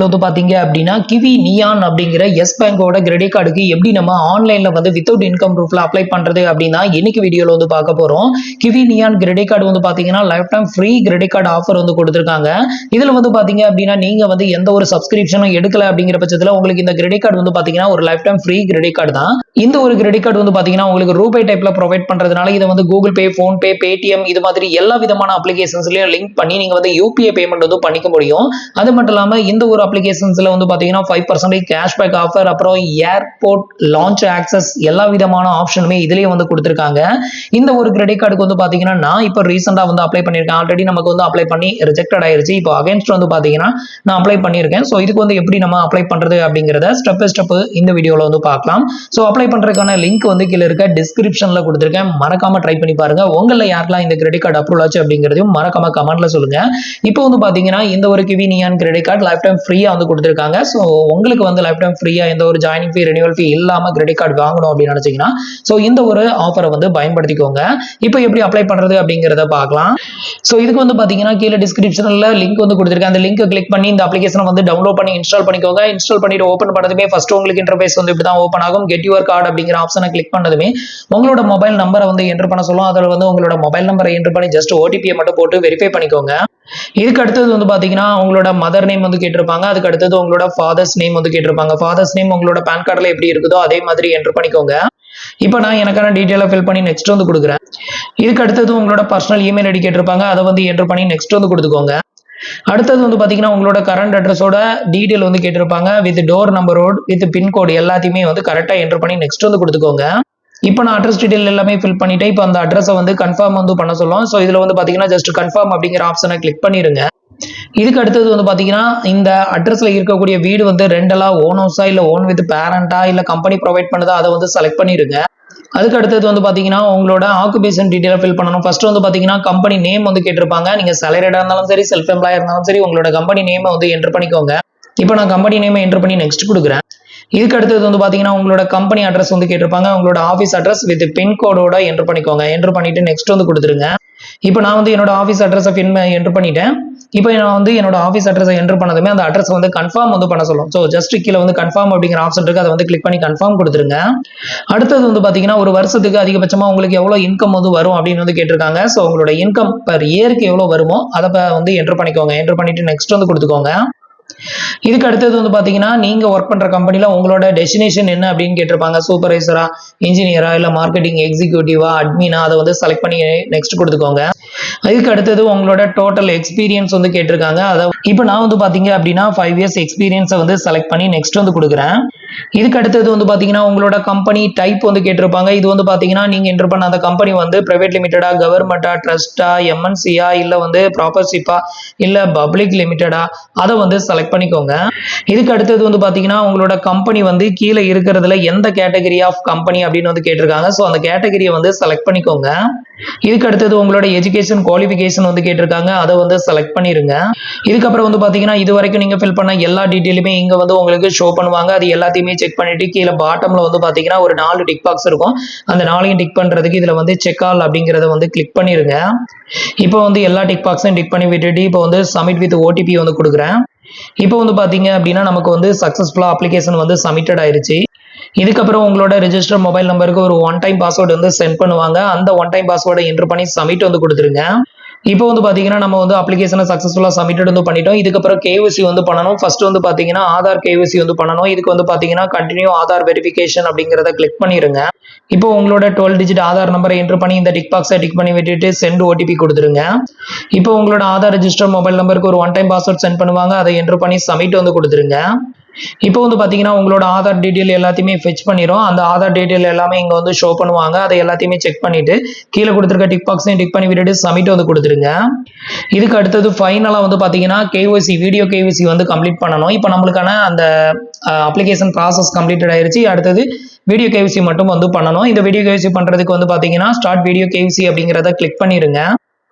வந்து பாத்தீங்க அப்படின்னா கிவி நியான் அப்படிங்கிற எஸ் பேங்கோட கிரெடிட் கார்டுக்கு எப்படி நம்ம ஆன்லைன்ல வந்து வித்தவுட் இன்கம் ப்ரூஃப்ல அப்ளை பண்றது அப்படின்னா இன்னைக்கு வீடியோல வந்து பார்க்க போறோம். கிவி நியான் கிரெடிட் கார்டு வந்து பாத்தீங்கன்னா life time free credit card offer வந்து கொடுத்திருக்காங்க. இதுல வந்து பாத்தீங்க அப்படின்னா நீங்க வந்து எந்த ஒரு சப்ஸ்கிரிப்ஷனும் எடுக்கல அப்படிங்கிற பட்சத்துல உங்களுக்கு இந்த கிரெடிட் கார்டு வந்து பாத்தீங்கன்னா ஒரு life time free credit card தான். இந்த ஒரு கிரெடிட் கார்டு வந்து பாத்தீங்கன்னா உங்களுக்கு ரூபாய் டைப்ல ப்ரொவைட் பண்றதுனால இதை வந்து கூகுள் பே, போன் பே, பேடிஎம் இது மாதிரி எல்லா விதமான அப்ளிகேஷன்ஸ்லயும் லிங்க் பண்ணி நீங்க வந்து யூபிஐ பேமெண்ட் வந்து பண்ணிக்க முடியும். அது மட்டும் இல்லாம இந்த ஒரு அப்ளிகேஷன்ஸ்ல வந்து பாத்தீங்கன்னா 5% கேஷ்பேக் ஆஃபர், அப்புறம் ஏர்போர்ட் லான்ச் ஆக்சஸ் எல்லா விதமான ஆப்ஷனுமே இதுலயே வந்து கொடுத்திருக்காங்க. இந்த ஒரு கிரெடிட் கார்டுக்கு வந்து பாத்தீங்கன்னா நான் இப்போ ரீசெண்டா வந்து அப்ளை பண்ணிருக்கேன். ஆல்ரெடி நமக்கு வந்து அப்ளை பண்ணி ரிஜெக்டட் ஆயிருச்சு. இப்போ அகைன்ஸ்ட் வந்து பாத்தீங்கன்னா நான் அப்ளை பண்ணிருக்கேன். சோ இதுக்கு வந்து எப்படி நம்ம அப்ளை பண்றது அப்படிங்கறத ஸ்டெப் பை ஸ்டெப் இந்த வீடியோல வந்து பார்க்கலாம். சோ அப்ளை பண்றதுக்கான லிங்க் வந்து கீழ இருக்க டிஸ்கிரிப்ஷன்ல கொடுத்திருக்கேன். மறக்காம ட்ரை பண்ணி பாருங்க. உங்கள யாரெல்லாம் இந்த கிரெடிட் கார்டு அப்ரூவல் ஆச்சு அப்படிங்கறதையும் மறக்காம கமெண்ட்ல சொல்லுங்க. இப்போ வந்து பாத்தீங்கன்னா இந்த ஒரு kiwi neon credit card life time ஃப்ரீயா வந்து கொடுத்திருக்காங்க. சோ உங்களுக்கு வந்து லைஃப் டைம் ஃப்ரீயா எந்த ஒரு ஜாயினிங் ஃபீ, ரெனியூவல் ஃபீ இல்லாம கிரெடிட் கார்டு வாங்கணும் அப்படின்னு நினைச்சீங்கன்னா சோ இந்த ஒரு ஆஃபரை வந்து பயன்படுத்திக்கோங்க. இப்போ எப்படி அப்ளை பண்றது அப்படிங்கறத பார்க்கலாம். சோ இதுக்கு வந்து பாத்தீங்கன்னா கீழே டிஸ்கிரிப்ஷன்ல லிங்க் வந்து கொடுத்திருக்கேன். அந்த லிங்கை கிளிக் பண்ணி இந்த அப்ளிகேஷனை வந்து டவுன்லோட் பண்ணி இன்ஸ்டால் பண்ணிக்கோங்க. இன்ஸ்டால் பண்ணிட்டு ஓபன் பண்ணதுமே ஃபர்ஸ்ட் உங்களுக்கு இன்டர்ஃபேஸ் வந்து இப்படி தான் ஓபன் ஆகும். கெட் யுவர் கார்டு அப்படிங்கிற ஆப்ஷனை கிளிக் பண்ணதுமே உங்களோட மொபைல் நம்பரை வந்து என்டர் பண்ண சொல்லும். அதில் வந்து உங்களோட மொபைல் நம்பரை என்டர் பண்ணி ஜஸ்ட் ஓடிபியை மட்டும் போட்டு வெரிஃபை பண்ணிக்கோங்க. இதுக்கு அடுத்தது வந்து பாத்தீங்கன்னா உங்களோட மதர் நேம் வந்து கேட்டிருப்பாங்க. அதுக்கு அடுத்தது உங்களோட ஃபாதர்ஸ் நேம் வந்து கேட்டிருப்பாங்க. ஃபாதர்ஸ் நேம் உங்களோட பேன் கார்டுல எப்படி இருக்குதோ அதே மாதிரி என்டர் பண்ணிக்கோங்க. இப்போ நான் எனக்கான டீடைலை ஃபில் பண்ணி நெக்ஸ்ட் வந்து கொடுக்குறேன். இதுக்கு அடுத்தது உங்களோட பர்சனல் இமெயில் ஐடி கேட்டிருப்பாங்க. அதை வந்து என்டர் பண்ணி நெக்ஸ்ட் வந்து கொடுத்துக்கோங்க. அடுத்தது வந்து பாத்தீங்கன்னா உங்களோட கரண்ட் அட்ரஸோட டீடைல் வந்து கேட்டிருப்பாங்க. வித் டோர் நம்பரோட வித் பின்கோடு எல்லாத்தையுமே வந்து கரெக்டா என்டர் பண்ணி நெக்ஸ்ட் வந்து கொடுத்துக்கோங்க. இப்போ நான் அட்ரஸ் டீடைல் எல்லாமே ஃபில் பண்ணிட்டேன். இப்போ அந்த அட்ரஸை வந்து கன்ஃபார்ம் வந்து பண்ண சொல்லும். ஸோ இதுல வந்து பாத்தீங்கன்னா ஜஸ்ட் கன்ஃபார்ம் அப்படிங்கிற ஆப்ஷனை கிளிக் பண்ணிருங்க. இதுக்கு அடுத்தது வந்து பாத்தீங்கன்னா இந்த அட்ரஸ்ல இருக்கக்கூடிய வீடு வந்து ரெண்டலா ஓன் ஹவுஸா இல்ல ஓன் வித் பேரண்டா இல்ல கம்பெனி ப்ரொவைட் பண்ணதா அதை வந்து செலக்ட் பண்ணிருங்க. அதுக்கு அடுத்தது வந்து பாத்தீங்கன்னா உங்களோட ஆக்குபேஷன் டீடைலை ஃபில் பண்ணணும். ஃபர்ஸ்ட் வந்து பாத்தீங்கன்னா கம்பெனி நேம் வந்து கேட்டிருப்பாங்க. நீங்க சேலரிடா இருந்தாலும் சரி, செல்ஃப் எம்ப்ளாயர் இருந்தாலும் சரி, உங்களோட கம்பெனி நேமை வந்து என்டர் பண்ணிக்கோங்க. இப்போ நான் கம்பெனி நேமை என்டர் பண்ணி நெக்ஸ்ட் கொடுக்குறேன். இதுக்கு அடுத்தது வந்து பாத்தீங்கன்னா உங்களோட கம்பெனி அட்ரஸ் வந்து கேட்டிருப்பாங்க. உங்களோட ஆஃபீஸ் அட்ரஸ் வித் பின்கோடோட என்டர் பண்ணிக்கோங்க. என்டர் பண்ணிட்டு நெக்ஸ்ட் வந்து கொடுத்துருங்க. இப்போ நான் வந்து என்னோட ஆஃபீஸ் அட்ரஸை என்டர் பண்ணிட்டேன். இப்போ நான் வந்து என்னோட ஆஃபீஸ் அட்ரஸை என்டர் பண்ணதுமே அந்த அட்ரஸ் வந்து கன்ஃபார்ம் வந்து பண்ண சொல்லும். ஸோ ஜஸ்ட் கீழே வந்து கன்ஃபார்ம் அப்படிங்கிற ஆப்ஷன் இருக்கு. அதை வந்து கிளிக் பண்ணி கன்ஃபார்ம் கொடுத்துருங்க. அடுத்தது வந்து பாத்தீங்கன்னா ஒரு வருஷத்துக்கு அதிகபட்சமா உங்களுக்கு எவ்வளவு இன்கம் வந்து வரும் அப்படின்னு வந்து கேட்டிருக்காங்க. ஸோ உங்களோட இன்கம் பர் இயருக்கு எவ்வளவு வருமோ அதை வந்து என்டர் பண்ணிக்கோங்க. என்டர் பண்ணிட்டு நெக்ஸ்ட் வந்து கொடுத்துக்கோங்க. இதுக்கு அடுத்தது வந்து பாத்தீங்கன்னா நீங்க ஒர்க் பண்ற கம்பெனில உங்களோட டெஸ்டினேஷன் என்ன அப்படின்னு கேட்டிருப்பாங்க. சூப்பர்வைசரா, இன்ஜினியரா, இல்ல மார்க்கெட்டிங் எக்ஸிக்யூட்டிவா, அட்மினா, அதை வந்து செலக்ட் பண்ணி நெக்ஸ்ட் கொடுத்துக்கோங்க. அதுக்கு அடுத்தது உங்களோட டோட்டல் எக்ஸ்பீரியன்ஸ் வந்து கேட்டிருக்காங்க. அதை இப்போ நான் வந்து பாத்தீங்க அப்படின்னா 5 இயர்ஸ் எக்ஸ்பீரியன்ஸை வந்து செலக்ட் பண்ணி நெக்ஸ்ட் வந்து கொடுக்குறேன். இதுக்கு அடுத்தது வந்து பாத்தீங்கன்னா உங்களோட கம்பெனி டைப் வந்து கேட்டிருப்பாங்க. இது வந்து பாத்தீங்கன்னா நீங்க என்டர் பண்ண அந்த கம்பெனி வந்து பிரைவேட் லிமிடெடா, கவர்மெண்டா, ட்ரஸ்டா, எம்என்சியா, இல்ல வந்து ப்ராப்பர்ஷிப்பா, இல்ல பப்ளிக் லிமிடெடா, அதை வந்து செலக்ட் பண்ணிக்கோங்க. இதுக்கு அடுத்தது வந்து பாத்தீங்கன்னா உங்களோட கம்பெனி வந்து கீழே இருக்கிறதுல எந்த கேட்டகரி ஆஃப் கம்பெனி அப்படின்னு வந்து கேட்டிருக்காங்க. ஸோ அந்த கேட்டகரியை வந்து செலக்ட் பண்ணிக்கோங்க. இதுக்கு அடுத்தது உங்களோட எஜுகேஷன் குவாலிஃபிகேஷன் வந்து கேட்டிருக்காங்க. அதை வந்து செலக்ட் பண்ணிருங்க. இதுக்கப்புறம் வந்து பாத்தீங்கன்னா இது வரைக்கும் நீங்க ஃபில் பண்ண எல்லா டீட்டெயிலுமே இங்க வந்து உங்களுக்கு ஷோ பண்ணுவாங்க. அது எல்லாத்தையுமே செக் பண்ணிட்டு கீழே பாட்டம்ல வந்து பாத்தீங்கன்னா ஒரு 4 டிக் பாக்ஸ் இருக்கும். அந்த 4ஐயும் டிக் பண்றதுக்கு இதுல வந்து செக் ஆல் அப்படிங்கறத வந்து கிளிக் பண்ணிருங்க. இப்போ வந்து எல்லா டிக் பாக்ஸையும் டிக் பண்ணி விட்டுட்டு இப்போ வந்து சப்மிட் வித் ஓடிபி வந்து கொடுக்குறேன். இப்போ வந்து பாத்தீங்க அப்படின்னா நமக்கு வந்து சக்சஸ்ஃபுல்லா அப்ளிகேஷன் வந்து சப்மிட்டட் ஆயிருச்சு. இதுக்கப்புறம் உங்களோட ரெஜிஸ்டர் மொபைல் நம்பருக்கு ஒரு ஒன் டைம் பாஸ்வேர்டு வந்து சென்ட் பண்ணுவாங்க. அந்த ஒன் டைம் பாஸ்வேர்டை என்டர் பண்ணி சப்மிட் வந்து கொடுத்துருங்க. இப்போ வந்து பாத்தீங்கன்னா நம்ம வந்து அப்ளிகேஷனை சக்சஸ்ஃபுல்லா சப்மிட்டட் வந்து பண்ணிட்டோம். இதுக்கப்புறம் கேஒய்சி வந்து பண்ணணும். ஃபர்ஸ்ட் வந்து பாத்தீங்கன்னா ஆதார் கேஒய்சி வந்து பண்ணணும். இதுக்கு வந்து பாத்தீங்கன்னா கண்டினியூ ஆதார் வெரிஃபிகேஷன் அப்படிங்கறத கிளிக் பண்ணிருங்க. இப்போ உங்களோட 12 டிஜிட் ஆதார் நம்பரை என்டர் பண்ணி இந்த டிக் பாக்ஸை டிக் பண்ணி விட்டுட்டு சென்ட் ஓடிபி கொடுத்துருங்க. இப்போ உங்களோட ஆதார் ரெஜிஸ்டர் மொபைல் நம்பருக்கு ஒரு ஒன் டைம் பாஸ்வேர்ட் சென்ட் பண்ணுவாங்க. அதை என்டர் பண்ணி சப்மிட் வந்து கொடுத்துருங்க. இப்போ வந்து பாத்தீங்கன்னா உங்களோட ஆதார் டீடைல் எல்லாத்தையுமே ஃபெச் பண்ணிரும். அந்த ஆதார் டீடைல் எல்லாமே இங்க வந்து ஷோ பண்ணுவாங்க. அதை எல்லாத்தையுமே செக் பண்ணிட்டு கீழே கொடுத்துருக்க டிக் பாக்ஸையும் டிக் பண்ணி விட்டுட்டு சப்மிட் வந்து கொடுத்துருங்க. இதுக்கு அடுத்தது ஃபைனலா வந்து பாத்தீங்கன்னா கேஒய்சி வீடியோ கேஒய்சி வந்து கம்ப்ளீட் பண்ணணும். இப்போ நம்மளுக்கான அந்த அப்ளிகேஷன் ப்ராசஸ் கம்ப்ளீட்டட் ஆயிருச்சு. அடுத்தது வீடியோ கேஒய்சி மட்டும் வந்து பண்ணணும். இந்த வீடியோ கேஒய்சி பண்றதுக்கு வந்து பாத்தீங்கன்னா ஸ்டார்ட் வீடியோ கேஒய்சி அப்படிங்கறத கிளிக் பண்ணிருங்க.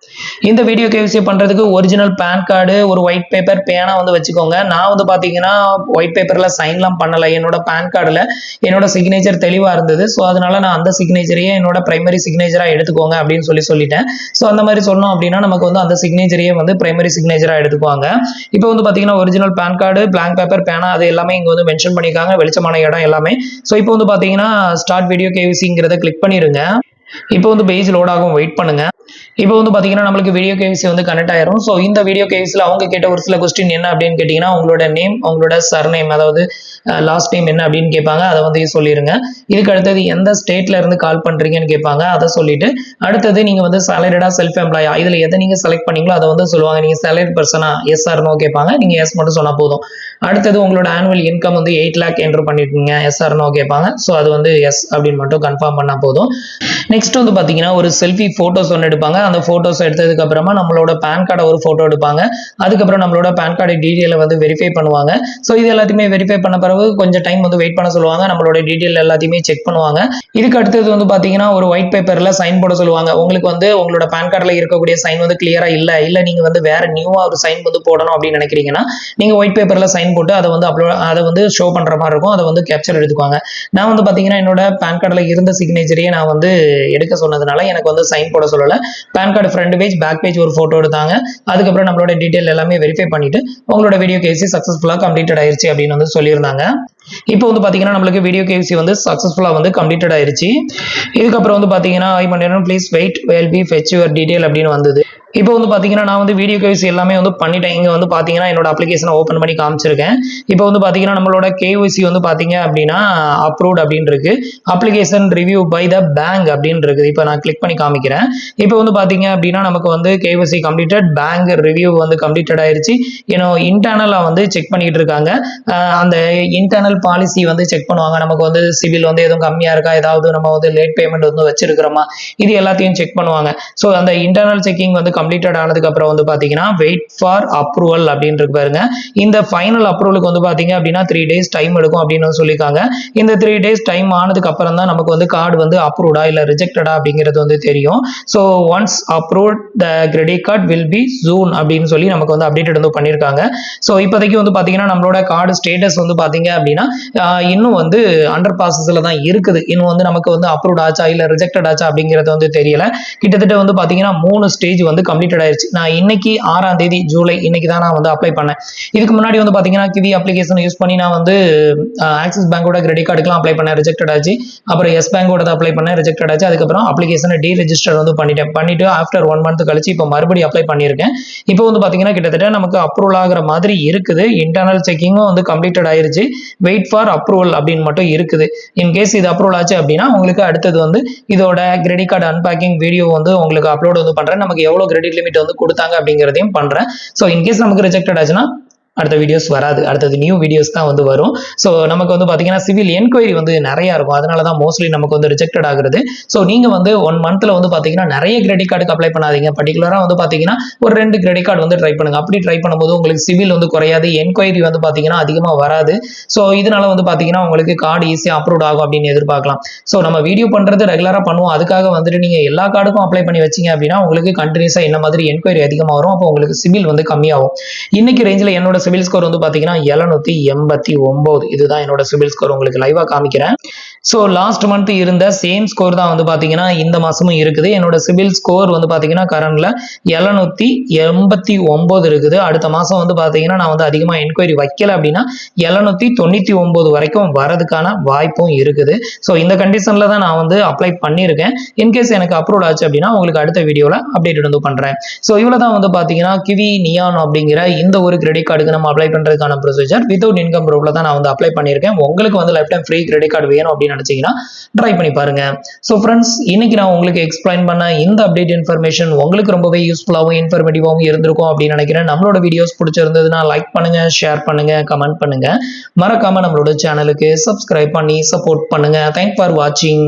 இந்த வீடியோ கேவிசி பண்றதுக்கு ஒரிஜினல் பேன் கார்டு, ஒரு ஒயிட் பேப்பர், பேனா வந்து வச்சுக்கோங்க. நான் வந்து பாத்தீங்கன்னா ஒயிட் பேப்பர்ல சைன்லாம் பண்ணல. என்னோட பேன் கார்டுல என்னோட சிக்னேச்சர் தெளிவா இருந்தது. ஸோ அதனால நான் அந்த சிக்னேச்சரையே என்னோட பிரைமரி சிக்னேச்சரா எடுத்துக்கோங்க அப்படின்னு சொல்லிட்டேன். ஸோ அந்த மாதிரி சொன்னோம் அப்படின்னா நமக்கு வந்து அந்த சிக்னேச்சரையே வந்து பிரைமரி சிக்னேச்சரா எடுத்துக்குவாங்க. இப்போ வந்து பாத்தீங்கன்னா original pan card, blank paper, பேனா அது எல்லாமே இங்க வந்து மென்ஷன் பண்ணிருக்காங்க. வெளிச்சமான இடம் எல்லாமே. ஸோ இப்போ வந்து பாத்தீங்கன்னா ஸ்டார்ட் வீடியோ கேவிசிங்கிறத கிளிக் பண்ணிருங்க. இப்போ வந்து பேஜ் லோட் ஆகும், வெயிட் பண்ணுங்க. இப்போ வந்து பாத்தீங்கன்னா நம்மளுக்கு வீடியோ கேவிசி வந்து கனெக்ட் ஆயிரும். ஸோ இந்த வீடியோ கேவிசில அவங்க கேட்ட ஒரு சில கொஸ்டின் என்ன அப்படின்னு கேட்டீங்கன்னா, உங்களோட நேம், உங்களோட சர்நேம், அதாவது லாஸ்ட் நேம் என்ன அப்படின்னு கேட்பாங்க. அதை வந்து சொல்லிருங்க. இதுக்கு அடுத்தது எந்த ஸ்டேட்ல இருந்து கால் பண்றீங்கன்னு கேட்பாங்க. அதை சொல்லிட்டு அடுத்தது நீங்க வந்து சேலரிடா, செல்ஃப் எம்ப்ளாயா, இதுல எதை நீங்க செலக்ட் பண்ணீங்களோ அதை வந்து சொல்லுவாங்க. நீங்க சேலரி பர்சனா, எஸ் ஆர் நோ கேட்பாங்க. நீங்க எஸ் மட்டும் சொன்னா போதும். அடுத்தது உங்களோட ஆனுவல் இன்கம் வந்து 8 lakh என்டர் பண்ணிருக்கீங்க, எஸ் ஆர் நோ கேட்பாங்க. ஸோ அது வந்து எஸ் அப்படின்னு மட்டும் கன்ஃபார்ம் பண்ணா போதும். நெக்ஸ்ட் வந்து பாத்தீங்கன்னா ஒரு செல்ஃபி போட்டோஸ் ஒன்று எடுப்பாங்க. அந்த போட்டோஸ் எடுத்ததுக்கு அப்புறமா நம்மளோட பேன் கார்டை ஒரு போட்டோ எடுப்பாங்க. அதுக்கப்புறம் நம்மளோட பேன் கார்டு டீடைலை வந்து வெரிஃபை பண்ணுவாங்க. ஸோ இது எல்லாத்தையுமே வெரிஃபை பண்ண பிறகு கொஞ்சம் டைம் வந்து வெயிட் பண்ண சொல்லுவாங்க. நம்மளோட டீடைல் எல்லாத்தையுமே செக் பண்ணுவாங்க. இதுக்கு அடுத்தது வந்து பாத்தீங்கன்னா ஒரு ஒயிட் பேப்பர்ல சைன் போட சொல்லுவாங்க. உங்களுக்கு வந்து உங்களோட பேன் கார்டுல இருக்கக்கூடிய சைன் வந்து கிளியரா இல்ல நீங்க வந்து வேற நியூவா ஒரு சைன் வந்து போடணும் அப்படின்னு நினைக்கிறீங்கன்னா நீங்க ஒயிட் பேப்பர்ல சைன் போட்டு அதை வந்து ஷோ பண்ற மாதிரி இருக்கும். அதை வந்து கேப்சர் எடுத்துக்குவாங்க. நான் வந்து பாத்தீங்கன்னா என்னோட பேன் கார்டுல இருந்த சிக்னேச்சரையே நான் வந்து எடுக்க சொன்னதுனால எனக்கு வந்து சைன் போட சொல்லல. Pan card front page, back page ஒரு போட்டோ எடுத்தாங்க. அதுக்கப்புறம் நம்மளோட டீடைல் எல்லாமே வெரிஃபை பண்ணிட்டு உங்களோட வீடியோ கேவிசி சக்சஸ்ஃபுல்லா கம்ப்ளீட்டட் ஆயிருச்சு அப்படின்னு வந்து சொல்லியிருந்தாங்க. இப்போ வந்து பாத்தீங்கன்னா நம்மளுக்கு வீடியோ கேவிசி வந்து சக்சஸ்ஃபுல்லா வந்து கம்ப்ளீட்டட் ஆயிருச்சு. இதுக்கப்புறம் வந்து பாத்தீங்கன்னா ஐ மண்டேன் please wait will be fetch your detail அப்படின்னு வந்தது. இப்போ வந்து பாத்தீங்கன்னா நான் வந்து வீடியோ கேவிசி எல்லாமே வந்து பண்ணிட்டேன். இங்க வந்து பாத்தீங்கன்னா என்னோட அப்ளிகேஷனை ஓபன் பண்ணி காமிச்சிருக்கேன். இப்போ வந்து பாத்தீங்கன்னா நம்மளோட கேவிசி வந்து பாத்தீங்க அப்படின்னா அப்ரூவ்ட் அப்படின்னு இருக்கு. Application review by the bank அப்படின்னு இருக்கு. இப்போ நான் கிளிக் பண்ணி காமிக்கிறேன். இப்போ வந்து பாத்தீங்க அப்படின்னா நமக்கு வந்து கேவிசி கம்ப்ளீட்டட், பேங்க் ரிவ்யூ வந்து கம்ப்ளீட்டட் ஆயிருச்சு. இன்டர்னலா வந்து செக் பண்ணிட்டு இருக்காங்க. அந்த இன்டர்னல் பாலிசி வந்து செக் பண்ணுவாங்க. நமக்கு வந்து சிவில் வந்து எதுவும் கம்மியா இருக்கா, ஏதாவது நம்ம வந்து லேட் பேமெண்ட் வந்து வச்சிருக்கிறோமா, இது எல்லாத்தையும் செக் பண்ணுவாங்க. ஸோ அந்த இன்டர்னல் செக்கிங் வந்து கம்ப்ளீட்டட் ஆனதுக்கு அப்புறம் வந்து பாத்தீங்கன்னா வெயிட் ஃபார் அப்ரூவல் அப்படின்னு இருக்கு பாருங்க. இந்த ஃபைனல் அப்ரூவலுக்கு வந்து பாத்தீங்க அப்படின்னா 3 days டைம் எடுக்கும் அப்படின்னு சொல்லியிருக்காங்க. இந்த 3 days டைம் ஆனதுக்கு அப்புறம் தான் நமக்கு வந்து கார்டு வந்து அப்ரூவ்டா இல்ல ரிஜெக்டடா அப்படிங்கிறது வந்து தெரியும். So once approved the credit card will be சூன் அப்படின்னு சொல்லி நமக்கு வந்து அப்டேட் வந்து பண்ணியிருக்காங்க. ஸோ இப்போதைக்கு வந்து பாத்தீங்கன்னா நம்மளோட கார்டு ஸ்டேட்டஸ் வந்து பாத்தீங்க அப்படின்னா இன்னும் வந்து அண்டர் ப்ராசஸ்ல தான் இருக்குது. இன்னும் வந்து நமக்கு வந்து அப்ரூவ்ட் ஆச்சா இல்ல ரிஜெக்டட் ஆச்சா அப்படிங்கிறது வந்து தெரியல. கிட்டத்தட்ட வந்து பாத்தீங்கன்னா 3 ஸ்டேஜ் வந்து கம்ப்ளீட்டட் ஆயிருச்சு. நான் இன்னைக்கு 6ஆம் தேதி ஜூலை இன்னைக்கு தான் நான் வந்து அப்ளை பண்ணேன். இதுக்கு முன்னாடி வந்து பாத்தீங்கன்னா கிவி அப்ளிகேஷன் யூஸ் பண்ணி நான் வந்து ஆக்சிஸ் பேங்கோட கிரெடிட் கார்டுக்குலாம் அப்ளை பண்ணேன், ரிஜெக்டட் ஆச்சு. அப்புறம் எஸ் பேங்கோட அப்ளை பண்ணேன், ரிஜெக்டட் ஆச்சு. அதுக்கப்புறம் அப்ளிகேஷனை டீரெஜிஸ்டர் வந்து பண்ணிட்டு ஆஃப்டர் 1 month கழிச்சு இப்போ மறுபடியும் அப்ளை பண்ணியிருக்கேன். இப்போ வந்து பாத்தீங்கன்னா கிட்டத்தட்ட நமக்கு அப்ரூவல் ஆகிற மாதிரி இருக்குது. இன்டர்னல் செக்கிங்கும் வந்து கம்ப்ளீட்டட் ஆயிருச்சு. வெயிட் ஃபார் அப்ரூவல் அப்படின்னு மட்டும் இருக்குது. இன்கேஸ் இது அப்ரூவல் ஆச்சு அப்படின்னா உங்களுக்கு அடுத்தது வந்து இதோட கிரெடிட் கார்டு அன்பேக்கிங் வீடியோ வந்து உங்களுக்கு அப்லோட் வந்து பண்றேன். நமக்கு எவ்வளவு கிரெடிட் லிமிட் வந்து கொடுத்தாங்க அப்படிங்கிறதையும் பண்றேன். ஸோ இன்கேஸ் நமக்கு ரிஜெக்டட் ஆச்சுன்னா அடுத்த வீடியோஸ் வராது, அடுத்தது நியூ வீடியோஸ் தான் வந்து வரும். ஸோ நமக்கு வந்து பாத்தீங்கன்னா சிவில் என்கொயரி வந்து நிறைய இருக்கும். அதனால தான் மோஸ்ட்லி நமக்கு வந்து ரிஜெக்டட் ஆகுறது. ஸோ நீங்க வந்து 1 monthல வந்து பாத்தீங்கன்னா நிறைய கிரெடிட் கார்டுக்கு அப்ளை பண்ணாதீங்க. பர்டிகுலரா வந்து பாத்தீங்கன்னா ஒரு 2 கிரெடிட் கார்டு வந்து ட்ரை பண்ணுங்க. அப்படி ட்ரை பண்ணும்போது உங்களுக்கு சிவில் வந்து குறையாது, என்கொயரி வந்து பாத்தீங்கன்னா அதிகமா வராது. ஸோ இதனால வந்து பாத்தீங்கன்னா உங்களுக்கு கார்டு ஈஸியா அப்ரூவ் ஆகும் அப்படின்னு எதிர்பார்க்கலாம். ஸோ நம்ம வீடியோ பண்றது ரெகுலரா பண்ணுவோம். அதுக்காக வந்துட்டு நீங்க எல்லா கார்டுக்கும் அப்ளை பண்ணி வச்சீங்க அப்படின்னா உங்களுக்கு கண்டினியூஸா என்ன மாதிரி என்கொயரி அதிகமா வரும். அப்போ உங்களுக்கு சிவில் வந்து கம்மியாகும். இன்னைக்கு ரேஞ்சில் என்னோட சிவில் ஸ்கோர் வந்து பாத்தீங்கன்னா 789. இதுதான் என்னோட சிவில் ஸ்கோர், உங்களுக்கு லைவா காமிக்கிறேன். ஸோ லாஸ்ட் மந்த் இருந்த சேம் ஸ்கோர் தான் வந்து பாத்தீங்கன்னா இந்த மாசமும் இருக்குது. என்னோட சிவில் ஸ்கோர் வந்து பாத்தீங்கன்னா கரண்ட்ல 789 இருக்குது. அடுத்த மாசம் வந்து பாத்தீங்கன்னா நான் வந்து அதிகமா என்கொயரி வைக்கல அப்படின்னா 799 வரைக்கும் வரதுக்கான வாய்ப்பும் இருக்குது. ஸோ இந்த கண்டிஷன்ல தான் நான் வந்து அப்ளை பண்ணியிருக்கேன். இன்கேஸ் எனக்கு அப்ரூவ் ஆச்சு அப்படின்னா உங்களுக்கு அடுத்த வீடியோல அப்டேட் வந்து பண்றேன். ஸோ இவ்வளவுதான் வந்து பாத்தீங்கன்னா கிவி நியான் அப்படிங்கிற இந்த ஒரு கிரெடிட் கார்டுக்கு நம்ம அப்ளை பண்றதுக்கான ப்ரொசீஜர். வித்வுட் இன்கம் ப்ரூஃப்ல தான் நான் வந்து அப்ளை பண்ணியிருக்கேன். உங்களுக்கு வந்து life time free credit card வேணும் அப்படின்னு நினைச்சீங்கன்னா ட்ரை பண்ணி பாருங்க. ஸோ ஃப்ரெண்ட்ஸ், இன்னைக்கு நான் உங்களுக்கு எக்ஸ்பிளைன் பண்ண இந்த அப்டேட் இன்ஃபர்மேஷன் உங்களுக்கு ரொம்பவே யூஸ்ஃபுல்லாகவும் இன்ஃபர்மேட்டிவாகவும் இருந்திருக்கும் அப்படின்னு நினைக்கிறேன். நம்மளோட வீடியோஸ் பிடிச்சிருந்ததுன்னா லைக் பண்ணுங்க, ஷேர் பண்ணுங்க, கமெண்ட் பண்ணுங்க. மறக்காம நம்மளோட சேனலுக்கு சப்ஸ்கிரைப் பண்ணி சப்போர்ட் பண்ணுங்க. தேங்க்ஸ் ஃபார் வாட்சிங்.